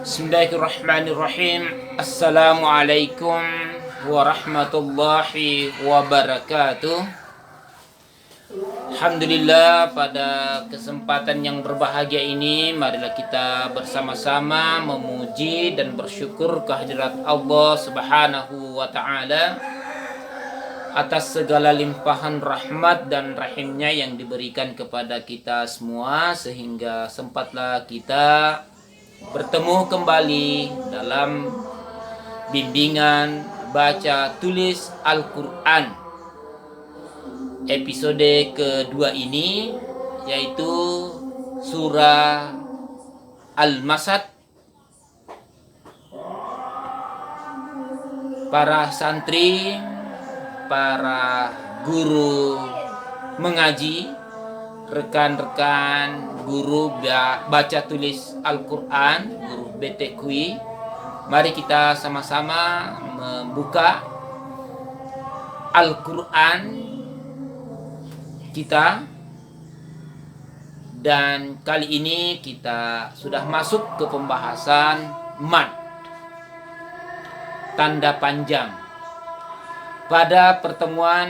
Bismillahirrahmanirrahim. Assalamualaikum warahmatullahi wabarakatuh. Alhamdulillah, pada kesempatan yang berbahagia ini marilah kita bersama-sama memuji dan bersyukur kehadirat Allah Subhanahu wa taala atas segala limpahan rahmat dan rahimnya yang diberikan kepada kita semua, sehingga sempatlah kita bertemu kembali dalam bimbingan baca tulis Al-Quran episode kedua ini, yaitu surah Al-Masad. Para santri, para guru mengaji, rekan-rekan guru baca tulis Al-Quran, guru BTQI, mari kita sama-sama membuka Al-Quran kita. Dan kali ini kita sudah masuk ke pembahasan mad, tanda panjang. Pada pertemuan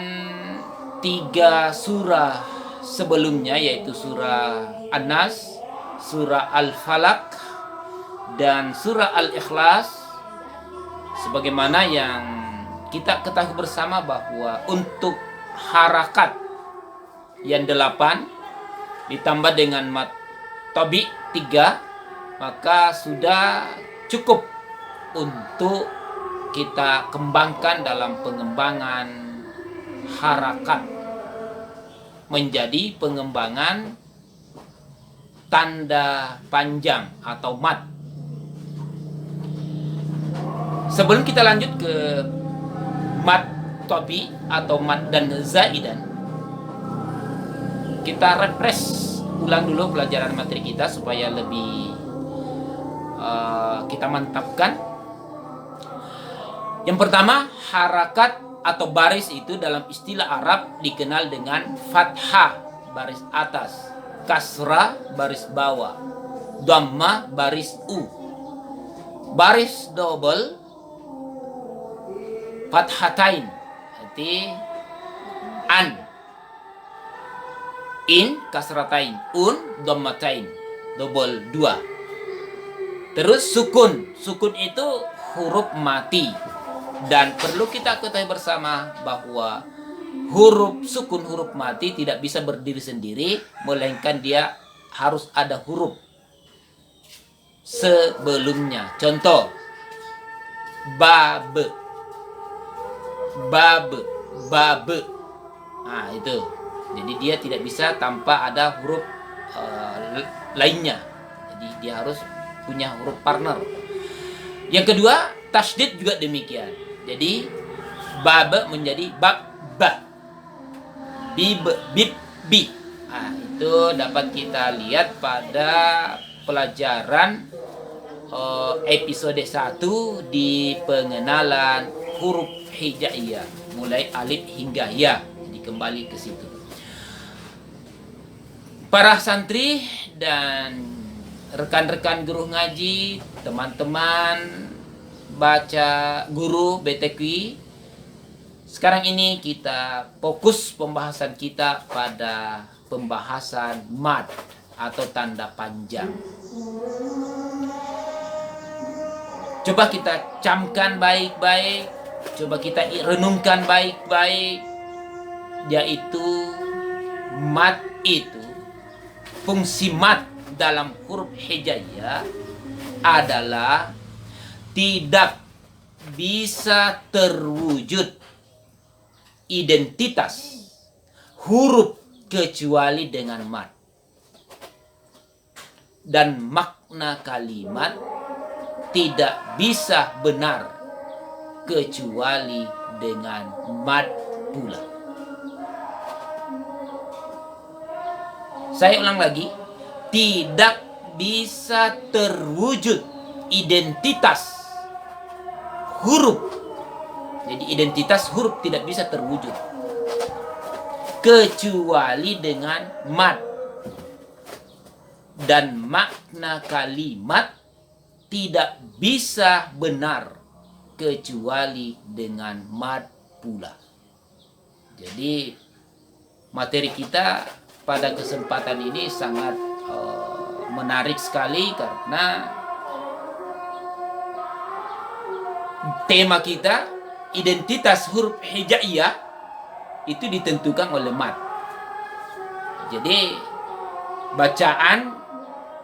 3 surah sebelumnya, yaitu surah An-Nas, surah Al-Falaq, dan surah Al-Ikhlas, sebagaimana yang kita ketahui bersama bahwa untuk harakat yang 8 ditambah dengan mad tabi 3, maka sudah cukup untuk kita kembangkan dalam pengembangan harakat menjadi pengembangan tanda panjang atau mad. Sebelum kita lanjut ke mad tabi atau mad dan zaidan, kita refresh ulang dulu pelajaran materi kita supaya lebih kita mantapkan. Yang pertama, harakat atau baris itu dalam istilah Arab dikenal dengan fathah, baris atas, kasrah, baris bawah, dhammah, baris u. Baris double, fathatain, arti an, in, kasratain, dhammatain, double 2. Terus sukun itu huruf mati. Dan perlu kita ketahui bersama bahwa huruf sukun, huruf mati tidak bisa berdiri sendiri, melainkan dia harus ada huruf sebelumnya. Contoh, bab. Nah, itu. Jadi dia tidak bisa tanpa ada huruf lainnya. Jadi dia harus punya huruf partner. Yang kedua, tasydid juga demikian. Jadi bab menjadi bab, bib, bi. Nah, itu dapat kita lihat pada pelajaran episode 1 di pengenalan huruf hijaiyah, mulai alif hingga ya. Jadi kembali ke situ. Para santri dan rekan-rekan guru ngaji, teman-teman baca guru BTQ, sekarang ini kita fokus pembahasan kita pada pembahasan mad atau tanda panjang. Coba kita camkan baik-baik, coba kita renungkan baik-baik, yaitu mad itu, fungsi mad dalam huruf hijaiyah adalah tidak bisa terwujud identitas huruf kecuali dengan mad, dan makna kalimat tidak bisa benar kecuali dengan mad pula. Saya ulang lagi, tidak bisa terwujud identitas huruf. Jadi identitas huruf tidak bisa terwujud kecuali dengan mad, dan makna kalimat tidak bisa benar kecuali dengan mad pula. Jadi materi kita pada kesempatan ini sangat menarik sekali karena tema kita identitas huruf hijaiyah itu ditentukan oleh mad. Jadi bacaan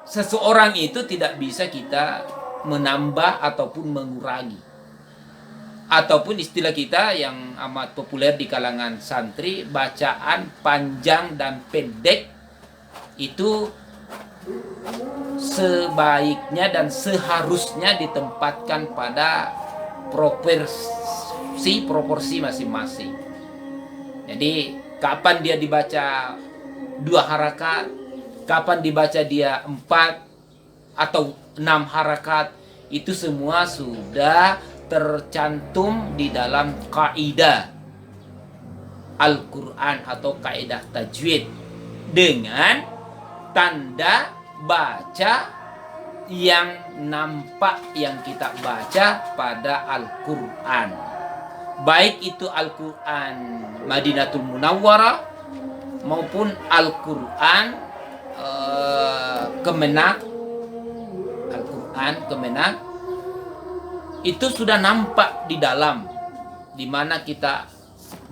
seseorang itu tidak bisa kita menambah ataupun mengurangi. Ataupun istilah kita yang amat populer di kalangan santri, bacaan panjang dan pendek itu sebaiknya dan seharusnya ditempatkan pada proporsi masing-masing. Jadi kapan dia dibaca 2 harakat, kapan dibaca dia 4 atau 6 harakat, itu semua sudah tercantum di dalam kaidah Al-Quran atau kaidah tajwid dengan tanda baca yang nampak yang kita baca pada Al-Quran, baik itu Al-Quran Madinatul Munawwarah maupun Al-Quran Kemenak. Al-Quran Kemenak itu sudah nampak di dalam, dimana kita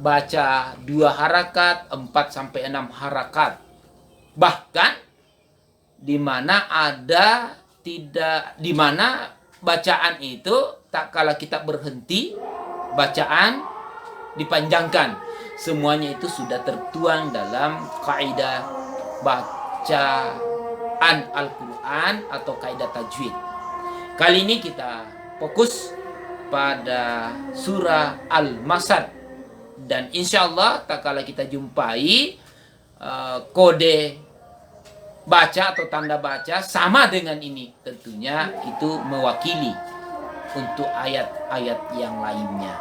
baca 2 harakat, 4 sampai 6 harakat, bahkan dimana dimana bacaan itu tak kala kita berhenti bacaan dipanjangkan. Semuanya itu sudah tertuang dalam kaidah bacaan Al-Quran atau kaidah tajwid. Kali ini kita fokus pada surah Al-Masad, dan insya Allah tak kala kita jumpai kode baca atau tanda baca sama dengan ini, tentunya itu mewakili untuk ayat-ayat yang lainnya.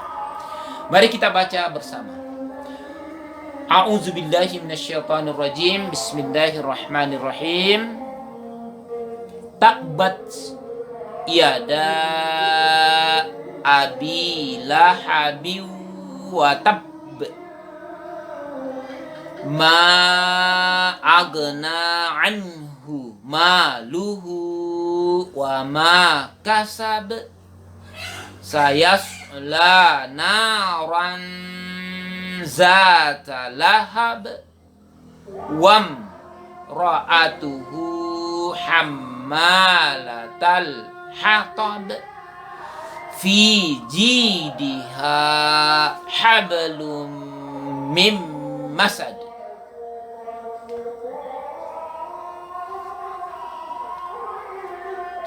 Mari kita baca bersama. A'udzubillahi minasyaitonirrajim. Bismillahirrahmanirrahim. Tabbat yada abi lahabi wa tab, ma agna anhu maluhu wa ma kasab, sayasla naran zata lahab, wam ra'atuhu hammalatal hatab, fi jidiha hablum mim masad.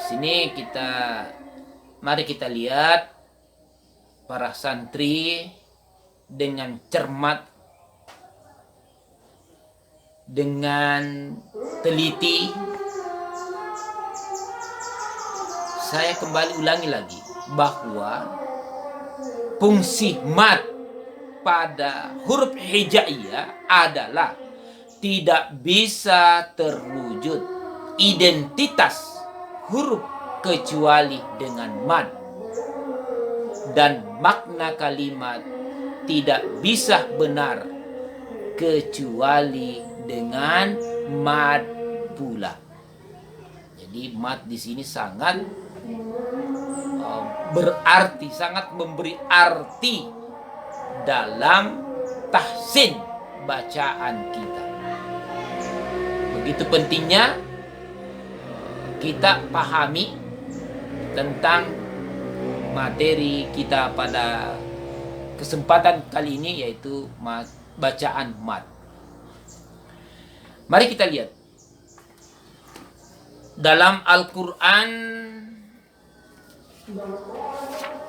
Sini mari kita lihat para santri dengan cermat, dengan teliti. Saya kembali ulangi lagi bahwa fungsi mad pada huruf hijaiyah adalah tidak bisa terwujud identitas huruf kecuali dengan mad, dan makna kalimat tidak bisa benar kecuali dengan mad pula. Jadi mad di sini sangat berarti, sangat memberi arti dalam tahsin bacaan kita. Begitu pentingnya kita pahami tentang materi kita pada kesempatan kali ini, yaitu bacaan mad. Mari kita lihat dalam Al-Quran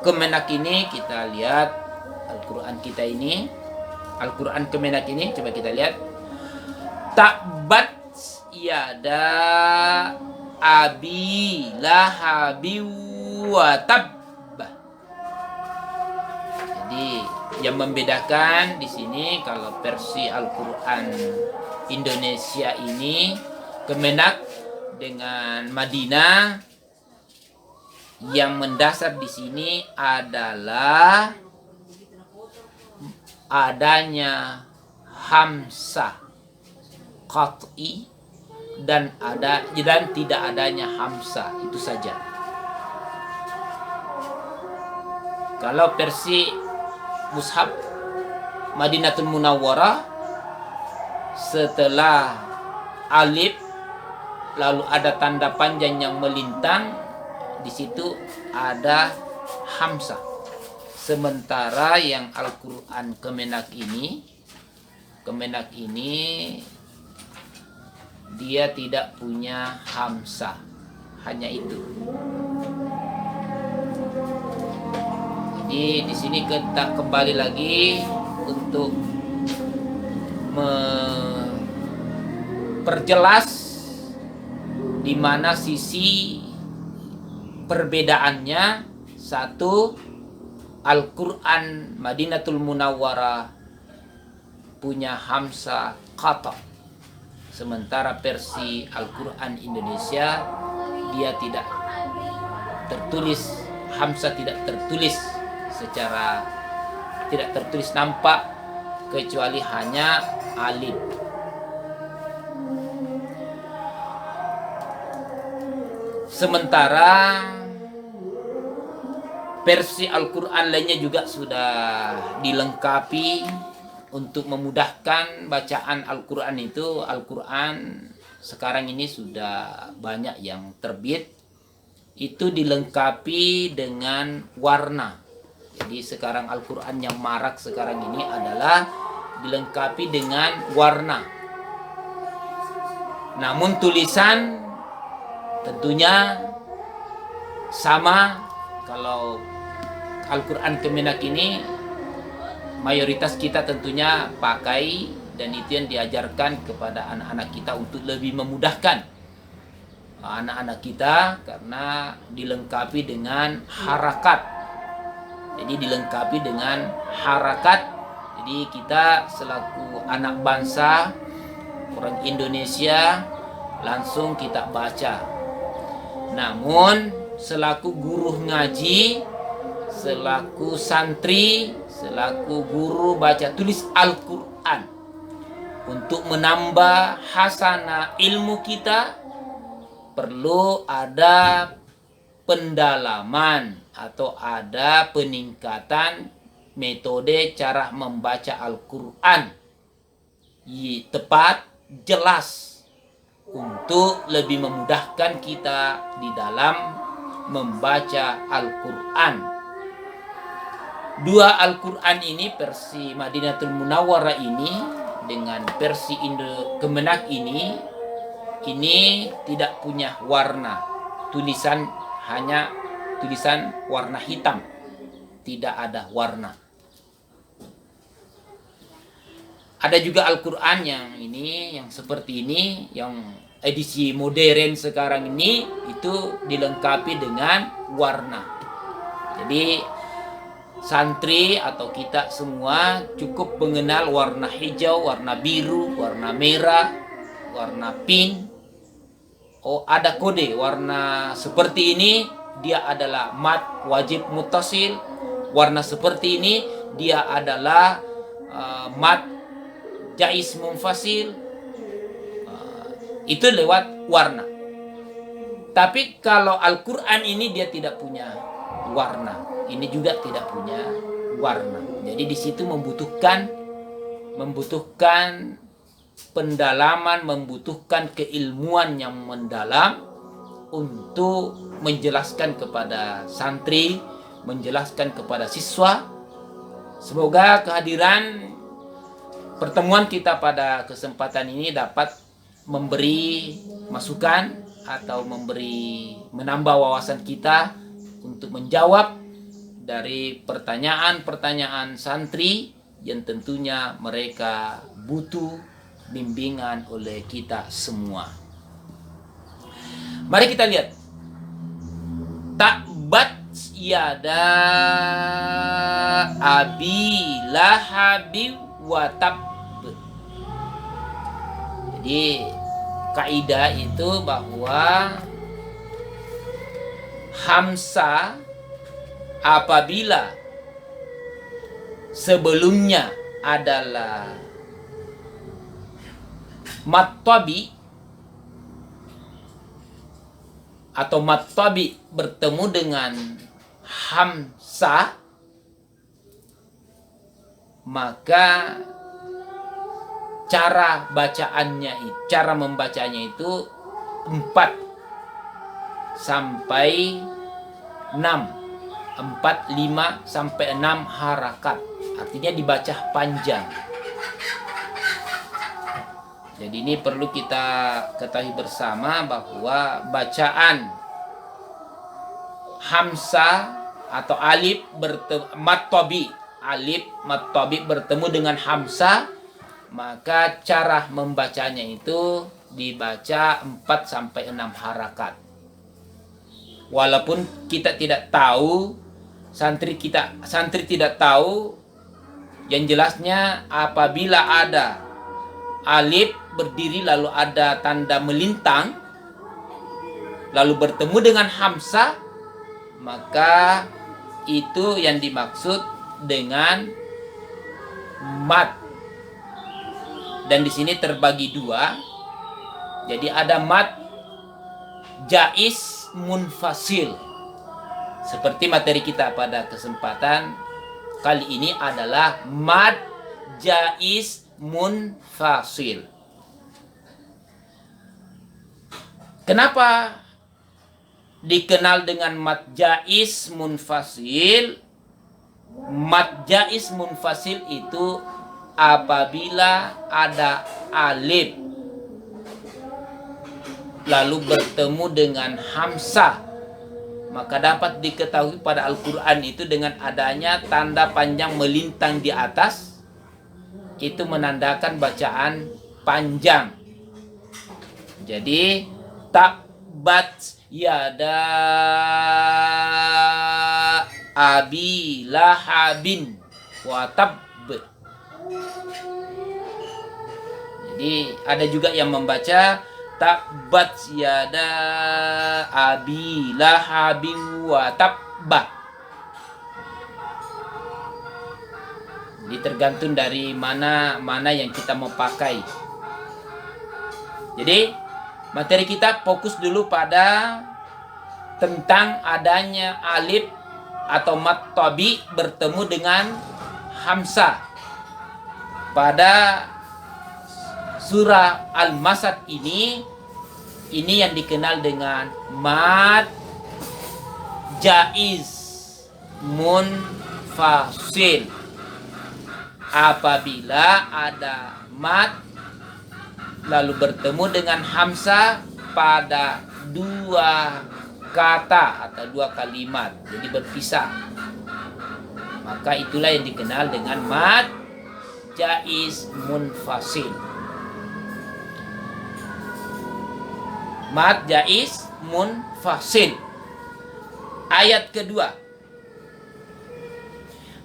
Kemenak ini. Kita lihat Al-Quran kita ini, Al-Quran Kemenak ini, coba kita lihat. Tabbat yada abi lahabi wa tab. Jadi yang membedakan di sini, kalau versi Al-Quran Indonesia ini Kemenak dengan Madinah, Yang mendasar di sini adalah adanya hamzah qat'i dan tidak adanya hamzah, itu saja. Kalau versi mushaf Madinatul Munawwarah, setelah alif lalu ada tanda panjang yang melintang, di situ ada hamzah. Sementara yang Al-Qur'an Kemenak ini dia tidak punya hamzah, hanya itu. Jadi di sini kita kembali lagi untuk memperjelas di mana sisi perbedaannya. Satu, Al-Qur'an Madinatul Munawwarah punya hamzah qata', sementara versi Al-Qur'an Indonesia dia tidak tertulis, hamzah tidak tertulis nampak, kecuali hanya alif. Sementara versi Al-Qur'an lainnya juga sudah dilengkapi untuk memudahkan bacaan Al-Qur'an itu. Al-Qur'an sekarang ini sudah banyak yang terbit, itu dilengkapi dengan warna. Jadi sekarang Al-Qur'an yang marak sekarang ini adalah dilengkapi dengan warna. Namun tulisan tentunya sama. Kalau Al-Qur'an Kemenak ini mayoritas kita tentunya pakai, dan itu yang diajarkan kepada anak-anak kita untuk lebih memudahkan anak-anak kita, karena dilengkapi dengan harakat. Jadi dilengkapi dengan harakat. Jadi kita selaku anak bangsa orang Indonesia langsung kita baca. Namun selaku guru ngaji, selaku santri, selaku guru baca tulis Al-Qur'an, untuk menambah hasanah ilmu kita perlu ada pendalaman atau ada peningkatan metode cara membaca Al-Qur'an tepat, jelas, untuk lebih memudahkan kita di dalam membaca Al-Qur'an. Dua Al-Qur'an ini, versi Madinatul Munawwarah ini dengan versi Indo Kemenak ini tidak punya warna. Tulisan hanya tulisan warna hitam, tidak ada warna. Ada juga Al-Qur'an yang seperti ini, yang edisi modern sekarang ini, itu dilengkapi dengan warna. Jadi santri atau kita semua cukup mengenal warna hijau, warna biru, warna merah, warna pink. Oh, ada kode warna seperti ini dia adalah mad wajib muttasil. Warna seperti ini dia adalah mad jaiz munfasil. Itu lewat warna. Tapi kalau Al-Qur'an ini dia tidak punya warna. Ini juga tidak punya warna. Jadi di situ membutuhkan pendalaman, membutuhkan keilmuan yang mendalam untuk menjelaskan kepada santri, menjelaskan kepada siswa. Semoga kehadiran pertemuan kita pada kesempatan ini dapat memberi masukan atau menambah wawasan kita untuk menjawab dari pertanyaan-pertanyaan santri yang tentunya mereka butuh bimbingan oleh kita semua. Mari kita lihat. Takbat yada abi lahabi wa tab. Jadi kaidah itu bahwa hamzah apabila sebelumnya adalah mat tabi atau mat tabi bertemu dengan hamzah, maka cara membacanya itu 4 sampai 6, 5 sampai 6 harakat. Artinya dibaca panjang. Jadi ini perlu kita ketahui bersama bahwa bacaan hamzah atau alif mat tabi bertemu dengan hamzah, maka cara membacanya itu dibaca 4 sampai 6 harakat. Walaupun kita tidak tahu, santri tidak tahu, yang jelasnya apabila ada alif berdiri lalu ada tanda melintang lalu bertemu dengan hamzah, maka itu yang dimaksud dengan mat. Dan di sini terbagi 2. Jadi ada mat jaiz munfasil. Seperti materi kita pada kesempatan kali ini adalah mat jaiz munfasil. Kenapa dikenal dengan mat jaiz munfasil? Mat jaiz munfasil itu apabila ada alif lalu bertemu dengan hamzah, maka dapat diketahui pada Al-Quran itu dengan adanya tanda panjang melintang di atas, itu menandakan bacaan panjang. Jadi tabat yada abi lahabin wa tab. Jadi ada juga yang membaca tabat yada abi lahabin wa tabba. Jadi tergantung dari mana yang kita mau pakai. Jadi materi kita fokus dulu pada tentang adanya alif atau mat tabi bertemu dengan hamzah. Pada surah Al-Masad ini yang dikenal dengan mat jaiz munfasil. Apabila ada mat lalu bertemu dengan hamzah pada 2 kata atau 2 kalimat, jadi berpisah, maka itulah yang dikenal dengan mat jaiz munfasil. Mat jaiz munfasil. Ayat kedua,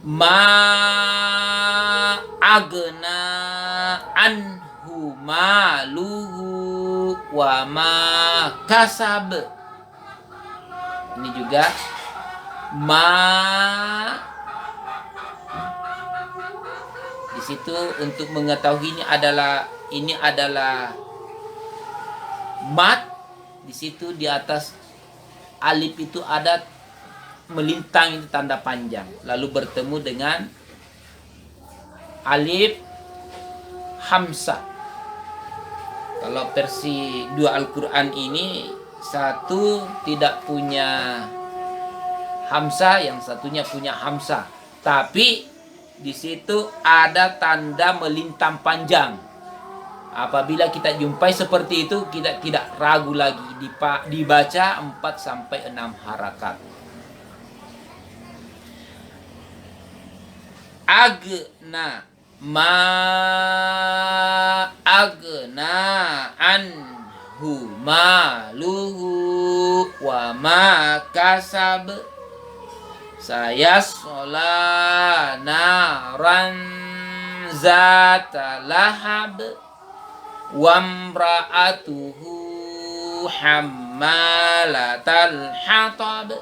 ma agna anhu maluhu wa ma kasab. Ini juga ma, di situ untuk mengetahui ini adalah mat. Di situ di atas alif itu ada melintang, itu tanda panjang, lalu bertemu dengan alif hamzah. Kalau versi 2 Al-Quran ini, satu tidak punya hamzah, yang satunya punya hamzah, tapi di situ ada tanda melintang panjang. Apabila kita jumpai seperti itu, kita tidak ragu lagi, dibaca 4 sampai 6 harakat. Agna, ma agna anhu maluhu wa ma kasab sayasla naran zata lahab wamra'atuhu hammalatal hatab.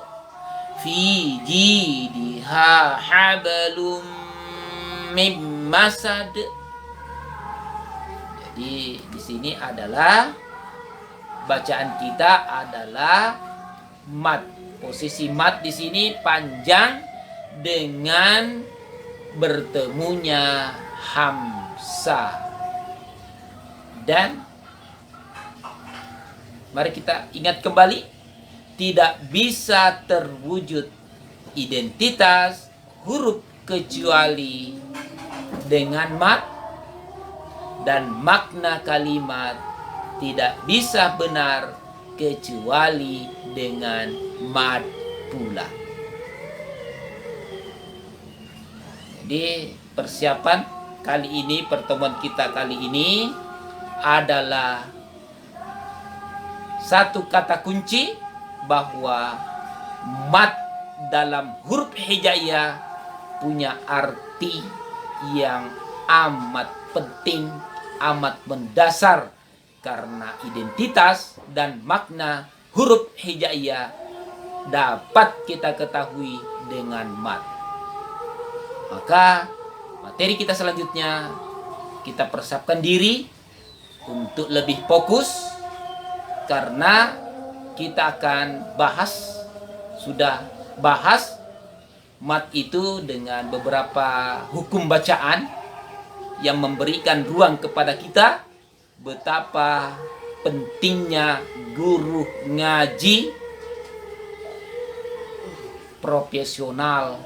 fi jidiha hablum mim masad. Jadi di sini adalah bacaan kita adalah mat. Posisi mat di sini panjang dengan bertemunya hamzah. Dan mari kita ingat kembali, tidak bisa terwujud identitas huruf kecuali dengan mat, dan makna kalimat tidak bisa benar kecuali dengan mat pula. Jadi persiapan kali ini, pertemuan kita kali ini adalah satu kata kunci bahwa mat dalam huruf hijaiyah punya arti yang amat penting, amat mendasar, karena identitas dan makna huruf hijaiyah dapat kita ketahui dengan mat. Maka materi kita selanjutnya, kita persiapkan diri untuk lebih fokus, karena kita akan sudah bahas mat itu dengan beberapa hukum bacaan yang memberikan ruang kepada kita betapa pentingnya guru ngaji profesional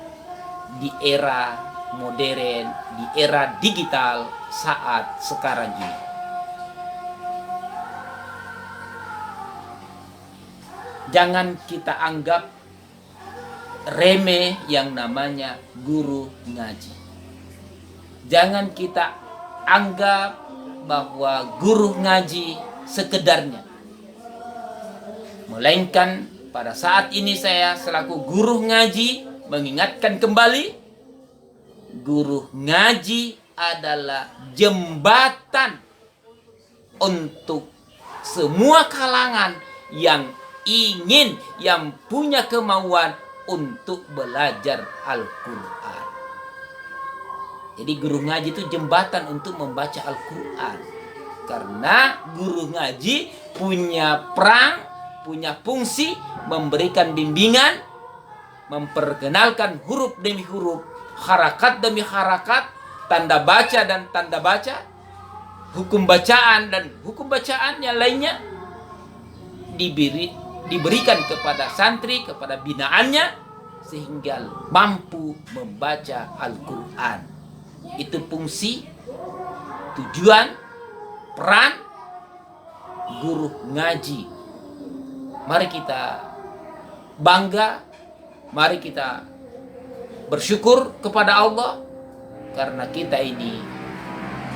di era modern, di era digital saat sekarang ini. Jangan kita anggap remeh yang namanya guru ngaji. Jangan kita anggap bahwa guru ngaji sekedarnya. Melainkan pada saat ini saya selaku guru ngaji mengingatkan kembali, guru ngaji adalah jembatan untuk semua kalangan yang punya kemauan untuk belajar Al-Quran. Jadi guru ngaji itu jembatan untuk membaca Al-Quran. Karena guru ngaji punya peran, punya fungsi memberikan bimbingan, memperkenalkan huruf demi huruf, harakat demi harakat, tanda baca dan tanda baca, hukum bacaan dan hukum bacaan yang lainnya diberikan kepada santri, kepada binaannya, sehingga mampu membaca Al-Quran. Itu fungsi, tujuan, peran guru ngaji. Mari kita bangga, mari kita bersyukur kepada Allah, karena kita ini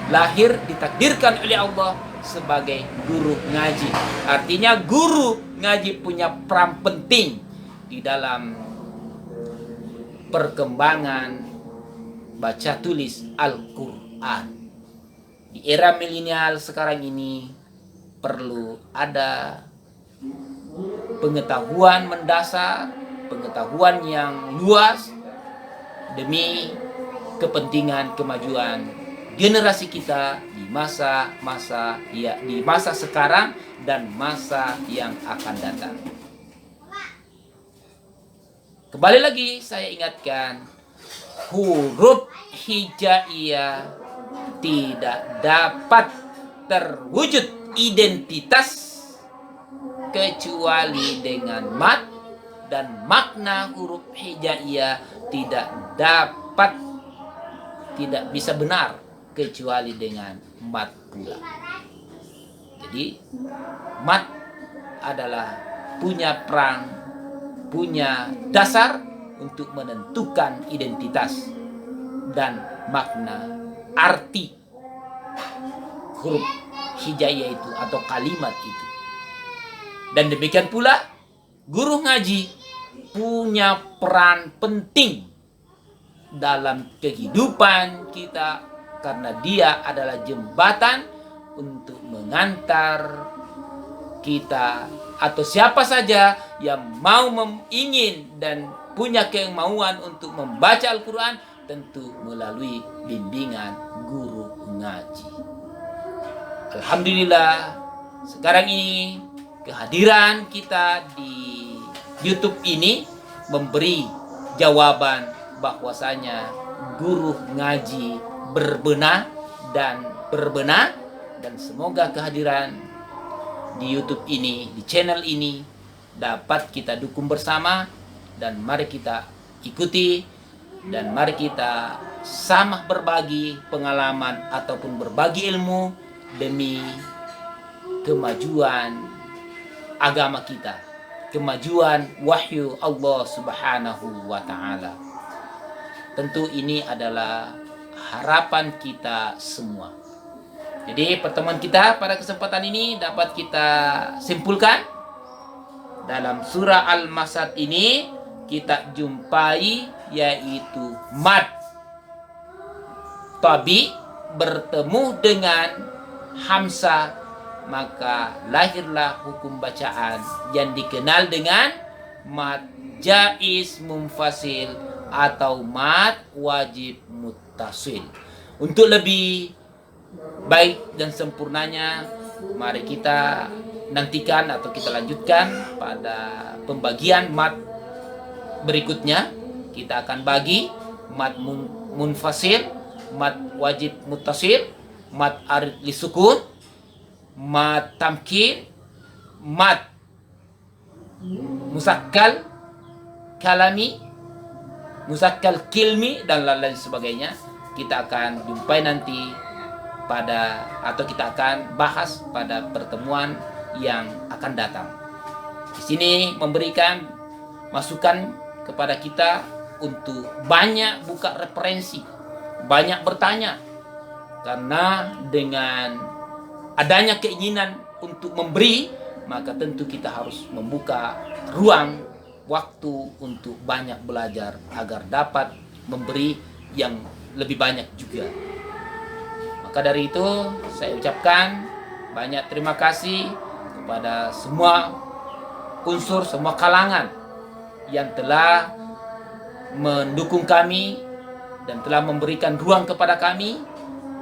lahir ditakdirkan oleh Allah sebagai guru ngaji. Artinya guru ngaji punya peran penting di dalam perkembangan baca tulis Al-Quran. Di era milenial sekarang ini perlu ada pengetahuan mendasar, pengetahuan yang luas demi kepentingan kemajuan generasi kita di masa sekarang dan masa yang akan datang. Kembali lagi saya ingatkan, huruf hijaiyah tidak dapat terwujud identitas kecuali dengan mat, dan makna huruf hijaiyah tidak bisa benar kecuali dengan mat pula. Jadi mat adalah punya peran, punya dasar untuk menentukan identitas dan makna arti huruf hijaiyah itu atau kalimat itu. Dan demikian pula guru ngaji punya peran penting dalam kehidupan kita, karena dia adalah jembatan untuk mengantar kita atau siapa saja yang mau ingin dan punya kemauan untuk membaca Al-Quran, tentu melalui bimbingan guru ngaji. Alhamdulillah, sekarang ini kehadiran kita di YouTube ini memberi jawaban bahwasanya guru ngaji berbenah, dan semoga kehadiran di YouTube ini, di channel ini dapat kita dukung bersama, dan mari kita ikuti, dan mari kita sama berbagi pengalaman ataupun berbagi ilmu demi kemajuan agama kita, kemajuan wahyu Allah Subhanahu wa Ta'ala. Tentu ini adalah harapan kita semua. Jadi pertemuan kita pada kesempatan ini dapat kita simpulkan, dalam surah Al-Masad ini kita jumpai yaitu mad tabi bertemu dengan hamzah, maka lahirlah hukum bacaan yang dikenal dengan mad jaiz munfasil atau mad wajib muttasil. Untuk lebih baik dan sempurnanya, mari kita nantikan atau kita lanjutkan pada pembagian mad berikutnya. Kita akan bagi mad munfasil, mad wajib muttasil, mad arid lisukun, mad tamkin, mad musakkal kalami, musakkal kilmi, dan lain-lain sebagainya. Kita akan jumpai nanti atau kita akan bahas pada pertemuan yang akan datang. Di sini memberikan masukan kepada kita untuk banyak buka referensi, banyak bertanya, karena dengan adanya keinginan untuk memberi, maka tentu kita harus membuka ruang waktu untuk banyak belajar agar dapat memberi yang lebih banyak juga. Maka dari itu saya ucapkan banyak terima kasih kepada semua unsur, semua kalangan yang telah mendukung kami dan telah memberikan ruang kepada kami,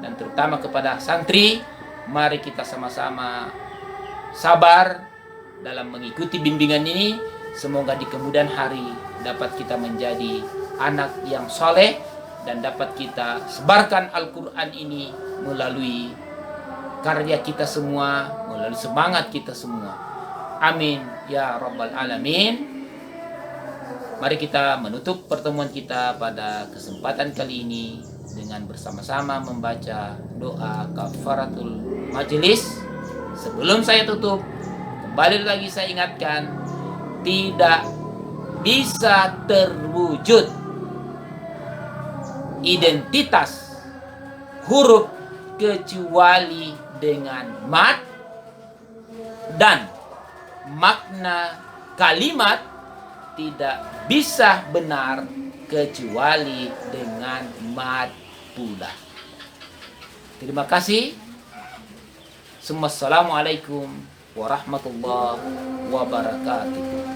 dan terutama kepada santri. Mari kita sama-sama sabar dalam mengikuti bimbingan ini. Semoga di kemudian hari dapat kita menjadi anak yang soleh, dan dapat kita sebarkan Al-Quran ini melalui karya kita semua, melalui semangat kita semua. Amin ya rabbal alamin. Mari kita menutup pertemuan kita pada kesempatan kali ini dengan bersama-sama membaca doa kafaratul majelis. Sebelum saya tutup, kembali lagi saya ingatkan, tidak bisa terwujud identitas huruf kecuali dengan mad, dan makna kalimat tidak bisa benar kecuali dengan mad pula. Terima kasih. Assalamualaikum warahmatullahi wabarakatuh.